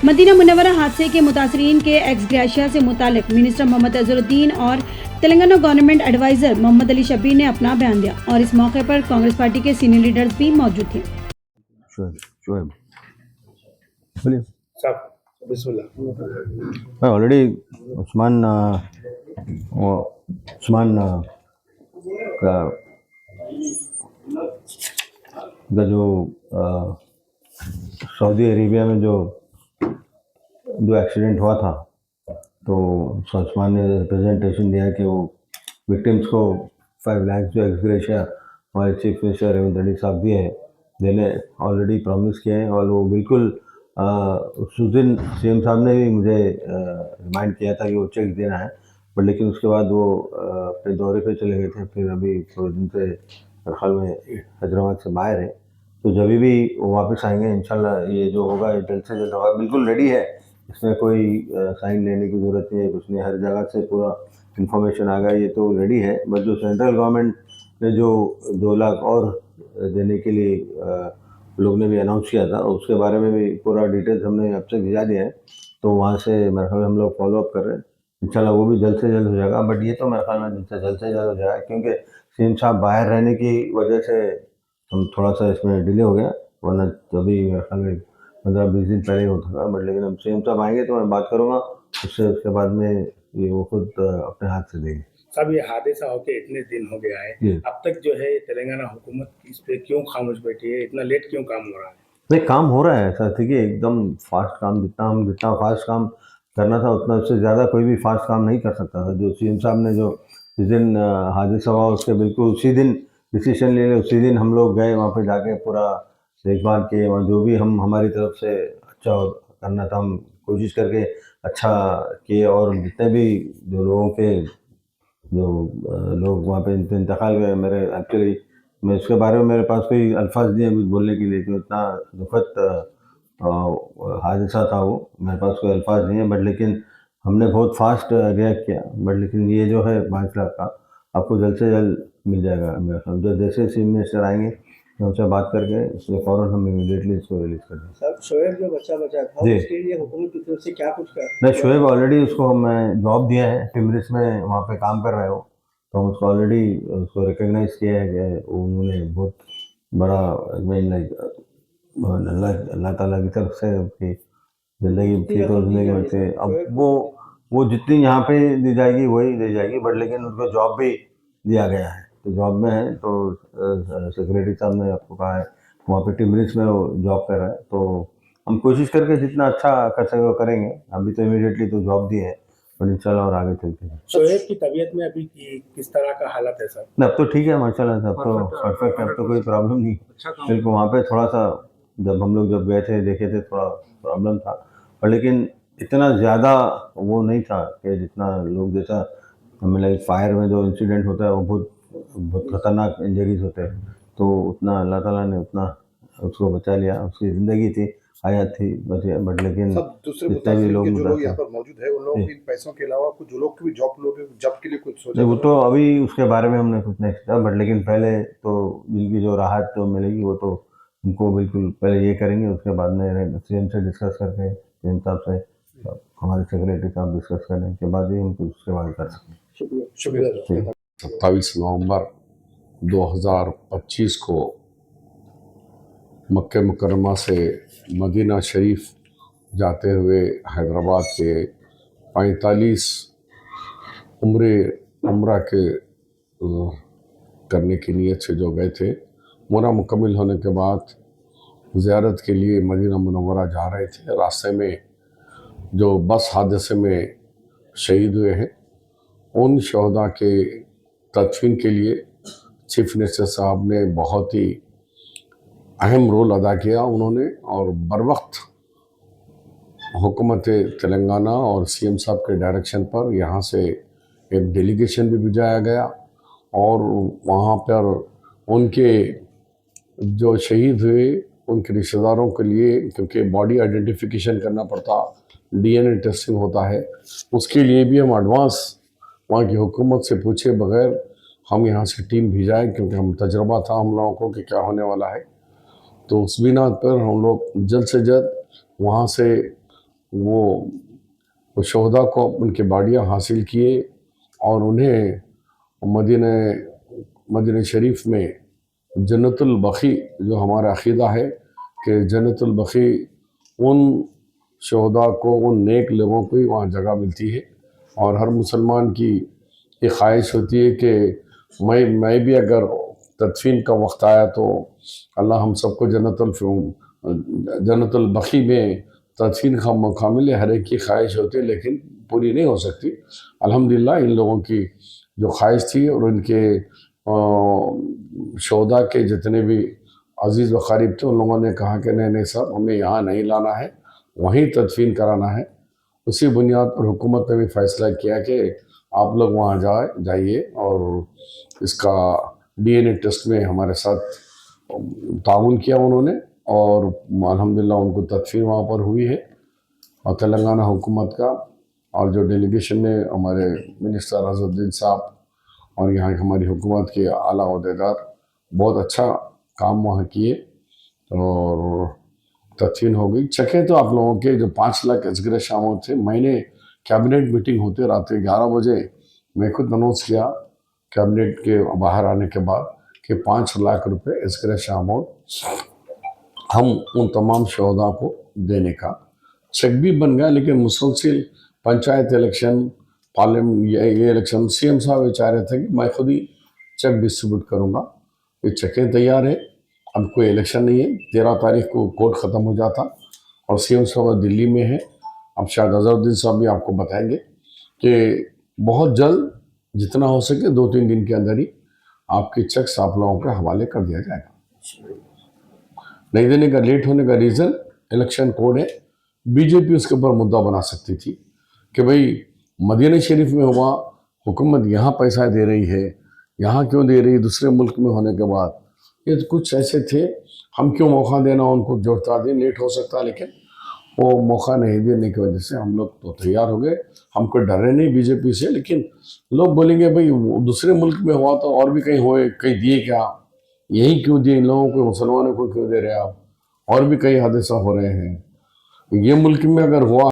Medina Munawwara हादसे के मुतासरीन के एक्स ग्रेशिया से मुतालिक मिनिस्टर मोहम्मद अजहरुद्दीन और तेलंगाना गवर्नमेंट एडवाइजर मोहम्मद अली शब्बीर ने अपना बयान दिया और इस मौके पर कांग्रेस पार्टी के सीनियर लीडर्स भी मौजूद थे। ऑलरेडी उस्मान का जो सऊदी अरेबिया में जो एक्सीडेंट हुआ था, तो उस्मान ने रिप्रेजेंटेशन दिया कि वो विक्टिम्स को 5 लाख जो एक्स ग्रेशिया हमारे चीफ मिनिस्टर रेवंत रेड्डी साहब भी हैं, देने ऑलरेडी प्रॉमिस किए हैं। और वो बिल्कुल उस दिन सीएम साहब ने भी मुझे रिमाइंड किया था कि वो चेक देना है, बट लेकिन उसके बाद वो अपने दौरे पे चले गए थे। फिर अभी थोड़े दिन से ख्याल में हैदराबाद से बाहर है, तो जब भी वो वापस आएंगे इंशाल्लाह ये जो होगा ये जल्द से जल्द होगा। बिल्कुल रेडी है, इसमें कोई साइन लेने की ज़रूरत नहीं है, कुछ नहीं। हर जगह से पूरा इन्फॉर्मेशन आ गया, ये तो रेडी है। बट जो सेंट्रल गवर्नमेंट ने जो 2 लाख और देने के लिए लोग ने भी अनाउंस किया था, उसके बारे में भी पूरा डिटेल्स हमने आपसे भिजा दिया है। तो वहाँ से मेरे ख्याल में हम लोग फॉलोअप कर रहे हैं, इंशाल्लाह वो भी जल्द से जल्द हो जाएगा। बट ये तो मेरे ख्याल में जल्द से जल्द हो जाएगा, क्योंकि सीएम साहब बाहर रहने की वजह से हम थोड़ा सा इसमें डिले हो गया, वरना तभी मेरे ख्याल में 15-20 दिन पहले ही होता था। बट लेकिन अब सीएम साहब आएंगे तो मैं बात करूँगा उससे, उसके बाद में ये वो खुद अपने हाथ से देंगे। सब ये हादसा होके इतने दिन हो गया है, अब तक जो है तेलंगाना हुकूमत इस पे क्यों खामोश बैठी है? इतना लेट क्यों काम हो रहा है? नहीं, काम हो रहा है सर, देखिए एकदम फास्ट काम, जितना फास्ट काम करना था उतना, उससे ज़्यादा कोई भी फास्ट काम नहीं कर सकता था। जो सीएम साहब ने जो जिस दिन हादसा हुआ उसके बिल्कुल उसी दिन डिसीजन ले लिया, उसी दिन हम लोग गए वहाँ पे जाके पूरा देखभाल किए। वहाँ जो भी हमारी तरफ से अच्छा करना था हम कोशिश करके अच्छा किए। और जितने भी जो लोगों के जो लोग वहाँ पे इंतकाल हुए, मेरे एक्चुअली मैं उसके बारे में मेरे पास कोई अल्फाज नहीं है कुछ बोलने के लिए, कि इतना दुखद हादसा था वो, मेरे पास कोई अल्फाज नहीं है। बट लेकिन हमने बहुत फास्ट रिएक्ट किया। बट लेकिन ये जो है 5 लाख का आपको जल्द से जल्द मिल जाएगा मेरे ख्याल। जो जैसे चीफ मिनिस्टर आएंगे तो उनसे बात करके इसलिए फ़ौरन हम इमीडिएटली इसको रिलीज़ कर देंगे। सर, शोएब जो बच्चा बचा था जी, उसके लिए हुकूमत की तरफ से क्या कुछ कर? नहीं, शोएब ऑलरेडी उसको मैं जॉब दिया है, टिमरिस में वहाँ पे काम कर रहे हो, तो हम उसको ऑलरेडी उसको रिकग्नाइज किया है कि उन्होंने बहुत बड़ा अल्लाह ताला की तरफ से उसकी ज़िंदगी थी, तो ज़िंदगी से अब वो जितनी यहाँ पे दी जाएगी वही दी जाएगी। बट लेकिन उनको जॉब भी दिया गया है, तो जॉब में है। तो सेक्रेटरी साहब ने आपको कहा है वहाँ पे टिमरिस में वो जॉब कर रहा है, तो हम कोशिश करके जितना अच्छा कर सके वो करेंगे। अभी तो इमीडिएटली तो जॉब दी है, और इंशाल्लाह और आगे चलते हैं। शोएब की तबीयत में अभी किस तरह का हालत है सर? अब तो ठीक है माशाल्लाह, सब तो परफेक्ट है, अब तो कोई प्रॉब्लम नहीं। बिल्कुल, वहाँ पे थोड़ा सा जब हम लोग गए थे देखे थे थोड़ा प्रॉब्लम था, और लेकिन इतना ज़्यादा वो नहीं था कि जितना लोग, जैसा हमें लाइक फायर में जो इंसिडेंट होता है वो बहुत खतरनाक इंजरीज होते हैं, तो उतना अल्लाह ताला ने उतना उसको बचा लिया। उसकी ज़िंदगी थी, हयात थी बस। बट लेकिन दूसरे जितने भी लोग जो लोग यहाँ पर मौजूद है उन लोगों की पैसों के अलावा कुछ जो लोग की भी जॉब के लिए कुछ सोचा? वो तो अभी उसके बारे में हमने कुछ नहीं सोचा। बट लेकिन पहले तो जिनकी जो राहत तो मिलेगी वो तो उनको बिल्कुल पहले ये करेंगे, उसके बाद में सीएम से डिस्कस करके, सीएम साहब से, हमारे सेक्रेटरी साहब डिस्कस करने के बाद ही हम कुछ उसके बाद कर सकते हैं। शुक्रिया। 27 नवंबर 2025 को मक्के मुकर्रमा से मदीना शरीफ जाते हुए हैदराबाद के 45 उम्रा के करने की नीयत से जो गए थे, उम्रा मुकम्मल होने के बाद ज़ियारत के लिए मदीना मुनव्वरा जा रहे थे। रास्ते में जो बस हादसे में शहीद हुए हैं, उन शहदा के तदफीन के लिए चीफ मिनिस्टर साहब ने बहुत ही अहम रोल अदा किया उन्होंने, और बर वक्त हुकूमत तेलंगाना और सीएम साहब के डायरेक्शन पर यहाँ से एक डेलीगेशन भी भिजाया गया, और वहाँ पर उनके जो शहीद हुए उनके रिश्तेदारों के लिए, क्योंकि बॉडी आइडेंटिफिकेशन करना पड़ता, डीएनए टेस्टिंग होता है, उसके लिए भी हम एडवांस वहाँ की हुकूमत से पूछे बगैर हम यहाँ से टीम भिजाए, क्योंकि हम तजर्बा था हम लोगों को कि क्या होने वाला है। तो उस बिना पर हम लोग जल्द से जल्द वहाँ से वो शहदा को उनके बाडियाँ हासिल किए और उन्हें मदीना शरीफ में जन्नतुल बखी, जो हमारा अक़ीदा है कि जन्नतुल बखी उन शहदा को, उन नेक लोगों को ही वहाँ जगह मिलती है। और हर मुसलमान की ये ख्वाहिश होती है कि मैं भी अगर तदफीन का वक्त आया तो अल्लाह हम सबको जन्नतुल बखी में तदफीन का मौका मिले। हर एक की ख्वाहिश होती है लेकिन पूरी नहीं हो सकती। अल्हम्दुलिल्लाह इन लोगों की जो ख्वाहिश थी और उनके शोधा के जितने भी अजीज़ व क़रीब थे, उन लोगों ने कहा कि नहीं सर, हमें यहाँ नहीं लाना है, वहीं तदफीन कराना है। उसी बुनियाद पर हुकूमत ने भी फ़ैसला किया कि आप लोग वहाँ जाइए और इसका DNA टेस्ट में हमारे साथ ताउन किया उन्होंने और अल्हम्दुलिल्लाह उनको तदफीन वहाँ पर हुई है। और तेलंगाना हुकूमत का और जो डेलीगेशन ने हमारे मिनिस्टर अज़रुद्दीन साहब और यहाँ की हमारी हुकूमत के आला ओहदेदार बहुत अच्छा काम वहाँ किए और तदफीन हो गई। चेकें तो आप लोगों के जो 5 लाख एग्रेशिया शामिल थे, मैंने कैबिनेट मीटिंग होते रात के 11 बजे मैं खुद अनाउंस किया कैबिनेट के बाहर आने के बाद कि 5 लाख रुपए एग्रेशिया शामिल हम उन तमाम शहदा को देने का चेक भी बन गया। लेकिन मुसलसिल पंचायत इलेक्शन, पार्लियामेंट, ये इलेक्शन CM साहब ये चाह रहे थे कि मैं खुद ही चेक डिस्ट्रीब्यूट करूँगा। ये चेकें तैयार है, अब कोई इलेक्शन नहीं है। 13 तारीख को कोर्ट ख़त्म हो जाता और CM साहब दिल्ली में है। अब शायद अज़रुद्दीन साहब भी आपको बताएंगे कि बहुत जल्द जितना हो सके 2-3 दिन के अंदर ही आपके चेक्स आप लोगों के हवाले कर दिया जाएगा। नहीं देने का, लेट होने का रीज़न इलेक्शन कोड है। बीजेपी उसके ऊपर मुद्दा बना सकती थी कि भाई मदीना शरीफ में हुआ, हुकूमत यहाँ पैसा दे रही है, यहाँ क्यों दे रही है दूसरे मुल्क में होने के बाद। ये तो कुछ ऐसे थे, हम क्यों मौका देना उनको, जोड़ता दिन लेट हो सकता। लेकिन वो मौका नहीं देने की वजह से हम लोग तो तैयार हो गए। हमको डरे नहीं बीजेपी से, लेकिन लोग बोलेंगे भाई दूसरे मुल्क में हुआ तो और भी कहीं हुए, कहीं दिए क्या, यही क्यों दिए इन लोगों को, मुसलमानों को क्यों दे रहे आप, और भी कई हादसा हो रहे हैं। ये मुल्क में अगर हुआ